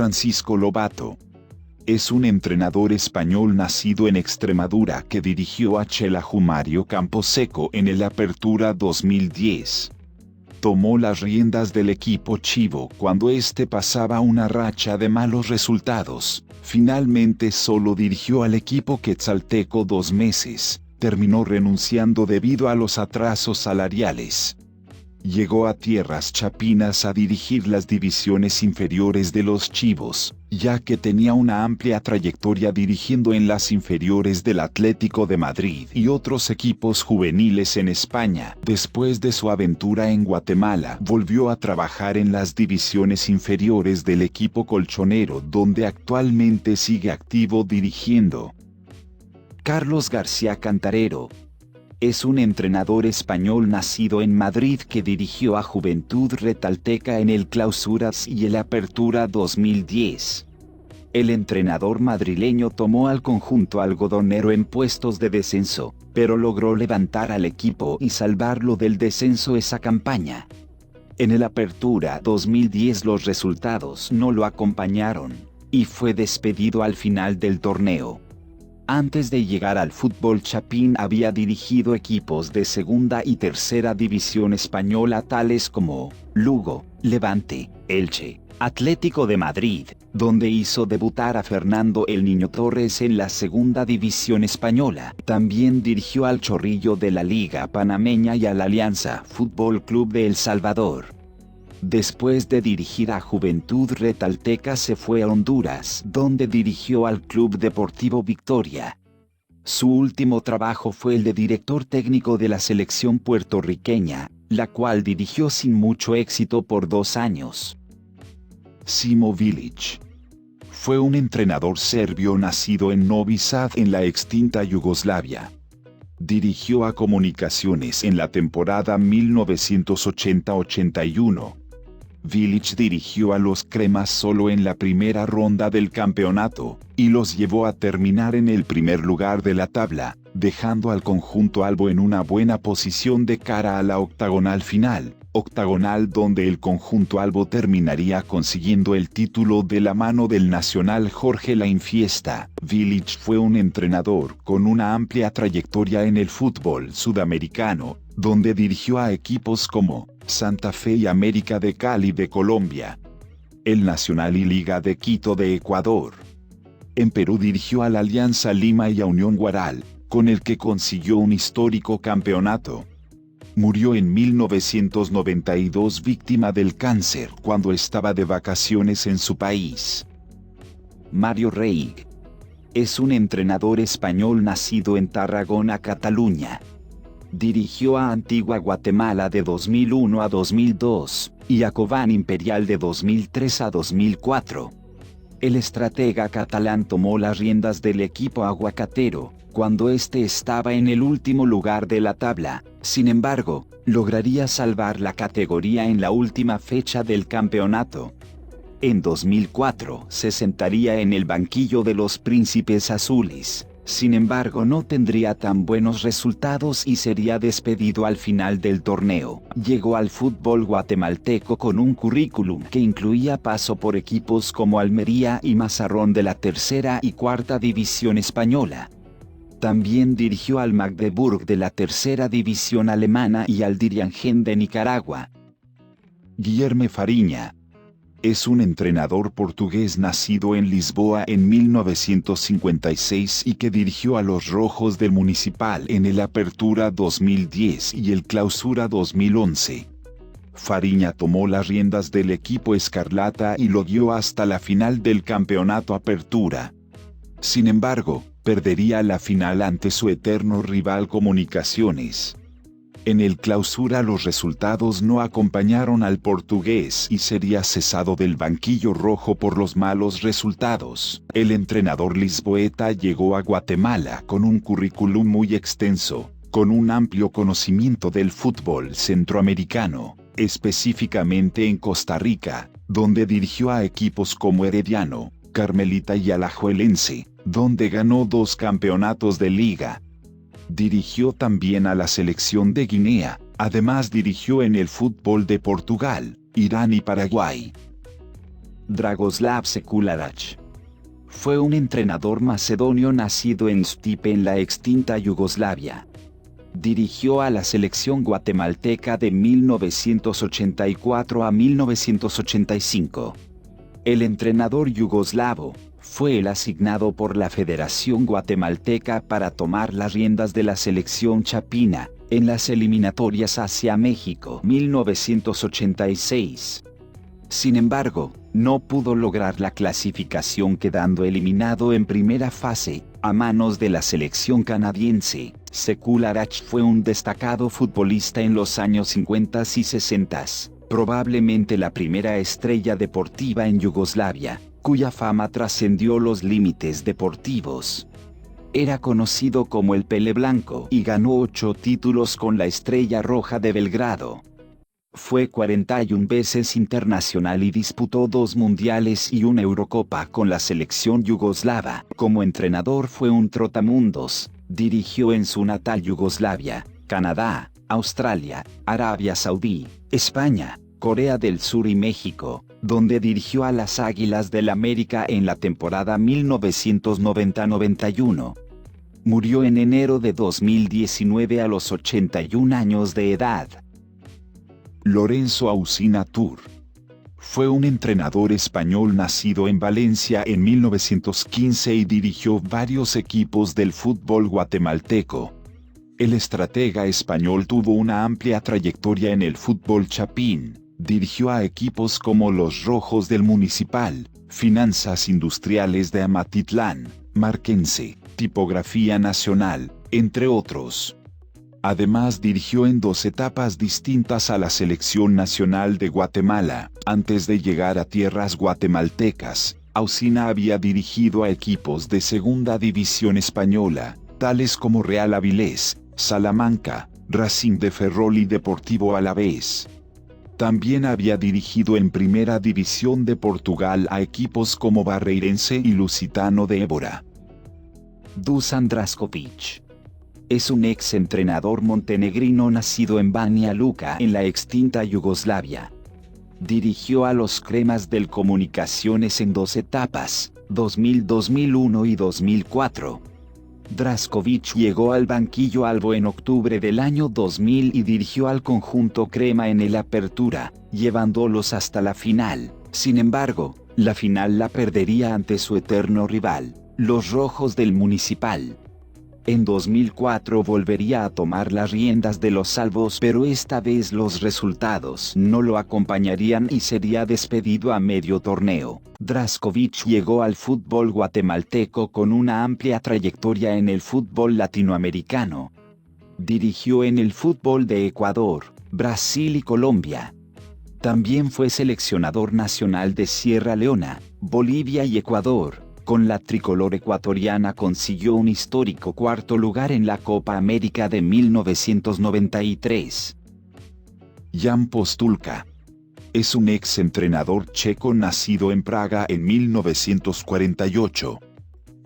Francisco Lobato. Es un entrenador español nacido en Extremadura que dirigió a Xelajú Mario Camposeco en el Apertura 2010. Tomó las riendas del equipo chivo cuando este pasaba una racha de malos resultados. Finalmente solo dirigió al equipo quetzalteco 2 meses. Terminó renunciando debido a los atrasos salariales. Llegó a tierras chapinas a dirigir las divisiones inferiores de los Chivos, ya que tenía una amplia trayectoria dirigiendo en las inferiores del Atlético de Madrid y otros equipos juveniles en España. Después de su aventura en Guatemala, volvió a trabajar en las divisiones inferiores del equipo colchonero, donde actualmente sigue activo dirigiendo. Carlos García Cantarero. Es un entrenador español nacido en Madrid que dirigió a Juventud Retalteca en el Clausuras y el Apertura 2010. El entrenador madrileño tomó al conjunto algodonero en puestos de descenso, pero logró levantar al equipo y salvarlo del descenso esa campaña. En el Apertura 2010 los resultados no lo acompañaron, y fue despedido al final del torneo. Antes de llegar al fútbol chapín había dirigido equipos de segunda y tercera división española tales como Lugo, Levante, Elche, Atlético de Madrid, donde hizo debutar a Fernando el Niño Torres en la segunda división española. También dirigió al Chorrillo de la Liga Panameña y al Alianza Fútbol Club de El Salvador. Después de dirigir a Juventud Retalteca se fue a Honduras, donde dirigió al Club Deportivo Victoria. Su último trabajo fue el de director técnico de la selección puertorriqueña, la cual dirigió sin mucho éxito por 2 años. Simo Vilic. Fue un entrenador serbio nacido en Novi Sad en la extinta Yugoslavia. Dirigió a Comunicaciones en la temporada 1980-81. Vilic dirigió a los cremas solo en la primera ronda del campeonato, y los llevó a terminar en el primer lugar de la tabla, dejando al conjunto albo en una buena posición de cara a la octagonal final, octagonal donde el conjunto albo terminaría consiguiendo el título de la mano del nacional Jorge Lainfiesta. Vilic fue un entrenador con una amplia trayectoria en el fútbol sudamericano, donde dirigió a equipos como Santa Fe y América de Cali de Colombia, el Nacional y Liga de Quito de Ecuador. En Perú dirigió a la Alianza Lima y a Unión Guaral, con el que consiguió un histórico campeonato. Murió en 1992 víctima del cáncer cuando estaba de vacaciones en su país. Mario Reig. Es un entrenador español nacido en Tarragona, Cataluña. Dirigió a Antigua Guatemala de 2001 a 2002, y a Cobán Imperial de 2003 a 2004. El estratega catalán tomó las riendas del equipo aguacatero, cuando este estaba en el último lugar de la tabla. Sin embargo, lograría salvar la categoría en la última fecha del campeonato. En 2004 se sentaría en el banquillo de los Príncipes Azules. Sin embargo, no tendría tan buenos resultados y sería despedido al final del torneo. Llegó al fútbol guatemalteco con un currículum que incluía paso por equipos como Almería y Mazarrón de la tercera y cuarta división española. También dirigió al Magdeburg de la tercera división alemana y al Diriangen de Nicaragua. Guilherme Fariña. Es un entrenador portugués nacido en Lisboa en 1956 y que dirigió a los Rojos del Municipal en el Apertura 2010 y el Clausura 2011. Fariña tomó las riendas del equipo escarlata y lo guió hasta la final del campeonato Apertura. Sin embargo, perdería la final ante su eterno rival Comunicaciones. En el Clausura los resultados no acompañaron al portugués y sería cesado del banquillo rojo por los malos resultados. El entrenador lisboeta llegó a Guatemala con un currículum muy extenso, con un amplio conocimiento del fútbol centroamericano, específicamente en Costa Rica, donde dirigió a equipos como Herediano, Carmelita y Alajuelense, donde ganó 2 campeonatos de liga. Dirigió también a la selección de Guinea, además dirigió en el fútbol de Portugal, Irán y Paraguay. Dragoslav Sekularić. Fue un entrenador macedonio nacido en Stipe en la extinta Yugoslavia. Dirigió a la selección guatemalteca de 1984 a 1985. El entrenador yugoslavo fue el asignado por la Federación Guatemalteca para tomar las riendas de la selección chapina en las eliminatorias hacia México 1986. Sin embargo, no pudo lograr la clasificación, quedando eliminado en primera fase a manos de la selección canadiense. Sekularić fue un destacado futbolista en los años 50 y 60, probablemente la primera estrella deportiva en Yugoslavia, cuya fama trascendió los límites deportivos. Era conocido como el Pele Blanco y ganó 8 títulos con la Estrella Roja de Belgrado. Fue 41 veces internacional y disputó 2 mundiales y una Eurocopa con la selección yugoslava. Como entrenador fue un trotamundos. Dirigió en su natal Yugoslavia, Canadá, Australia, Arabia Saudí, España, Corea del Sur y México, donde dirigió a las Águilas del América en la temporada 1990-91. Murió en enero de 2019 a los 81 años de edad. Lorenzo Ausina Tur. Fue un entrenador español nacido en Valencia en 1915 y dirigió varios equipos del fútbol guatemalteco. El estratega español tuvo una amplia trayectoria en el fútbol chapín. Dirigió a equipos como los Rojos del Municipal, Finanzas Industriales de Amatitlán, Marquense, Tipografía Nacional, entre otros. Además dirigió en 2 etapas distintas a la Selección Nacional de Guatemala. Antes de llegar a tierras guatemaltecas, Ausina había dirigido a equipos de Segunda División Española, tales como Real Avilés, Salamanca, Racing de Ferrol y Deportivo Alavés. También había dirigido en Primera División de Portugal a equipos como Barreirense y Lusitano de Évora. Dusan Drašković. Es un ex-entrenador montenegrino nacido en Banja Luka en la extinta Yugoslavia. Dirigió a los Cremas del Comunicaciones en 2 etapas, 2000, 2001 y 2004. Drašković llegó al banquillo albo en octubre del año 2000 y dirigió al conjunto crema en el Apertura, llevándolos hasta la final. Sin embargo, la final la perdería ante su eterno rival, los Rojos del Municipal. En 2004 volvería a tomar las riendas de los albos, pero esta vez los resultados no lo acompañarían y sería despedido a medio torneo. Drašković llegó al fútbol guatemalteco con una amplia trayectoria en el fútbol latinoamericano. Dirigió en el fútbol de Ecuador, Brasil y Colombia. También fue seleccionador nacional de Sierra Leona, Bolivia y Ecuador. Con la tricolor ecuatoriana consiguió un histórico 4º lugar en la Copa América de 1993. Jan Postulka. Es un ex-entrenador checo nacido en Praga en 1948.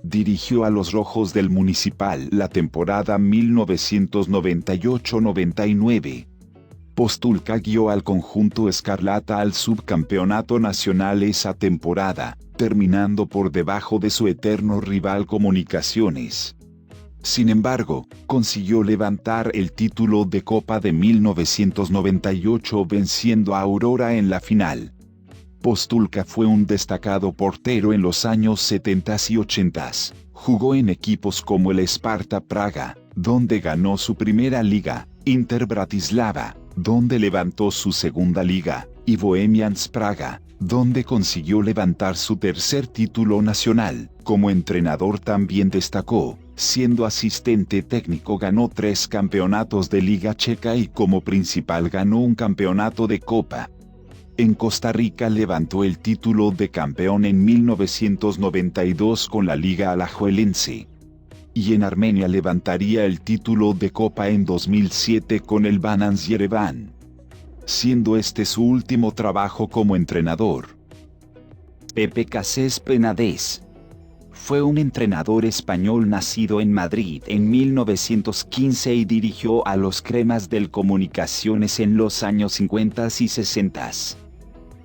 Dirigió a los Rojos del Municipal la temporada 1998-99. Postulka guió al conjunto escarlata al subcampeonato nacional esa temporada, terminando por debajo de su eterno rival Comunicaciones. Sin embargo, consiguió levantar el título de Copa de 1998 venciendo a Aurora en la final. Postulka fue un destacado portero en los años 70 y 80. Jugó en equipos como el Sparta Praga, donde ganó su primera liga, Inter Bratislava, donde levantó su segunda liga, y Bohemians Praga, donde consiguió levantar su tercer título nacional. Como entrenador también destacó, siendo asistente técnico ganó 3 campeonatos de Liga Checa y como principal ganó un campeonato de Copa. En Costa Rica levantó el título de campeón en 1992 con la Liga Alajuelense. Y en Armenia levantaría el título de Copa en 2007 con el Banans Yerevan, siendo este su último trabajo como entrenador. Pepe Casés Penades. Fue un entrenador español nacido en Madrid en 1915 y dirigió a los Cremas del Comunicaciones en los años 50 y 60.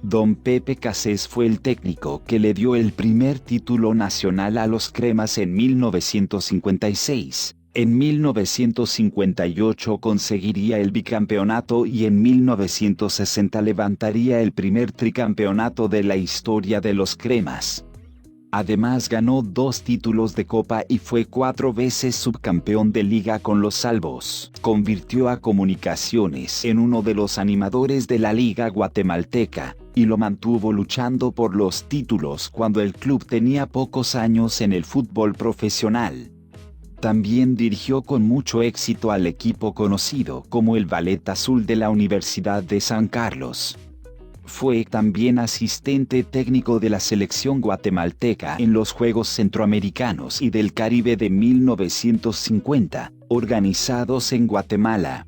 Don Pepe Casés fue el técnico que le dio el primer título nacional a los cremas en 1956. En 1958 conseguiría el bicampeonato y en 1960 levantaría el primer tricampeonato de la historia de los cremas. Además ganó 2 títulos de Copa y fue 4 veces subcampeón de Liga con los Albos. Convirtió a Comunicaciones en uno de los animadores de la Liga Guatemalteca, y lo mantuvo luchando por los títulos cuando el club tenía pocos años en el fútbol profesional. También dirigió con mucho éxito al equipo conocido como el Ballet Azul de la Universidad de San Carlos. Fue también asistente técnico de la selección guatemalteca en los Juegos Centroamericanos y del Caribe de 1950, organizados en Guatemala.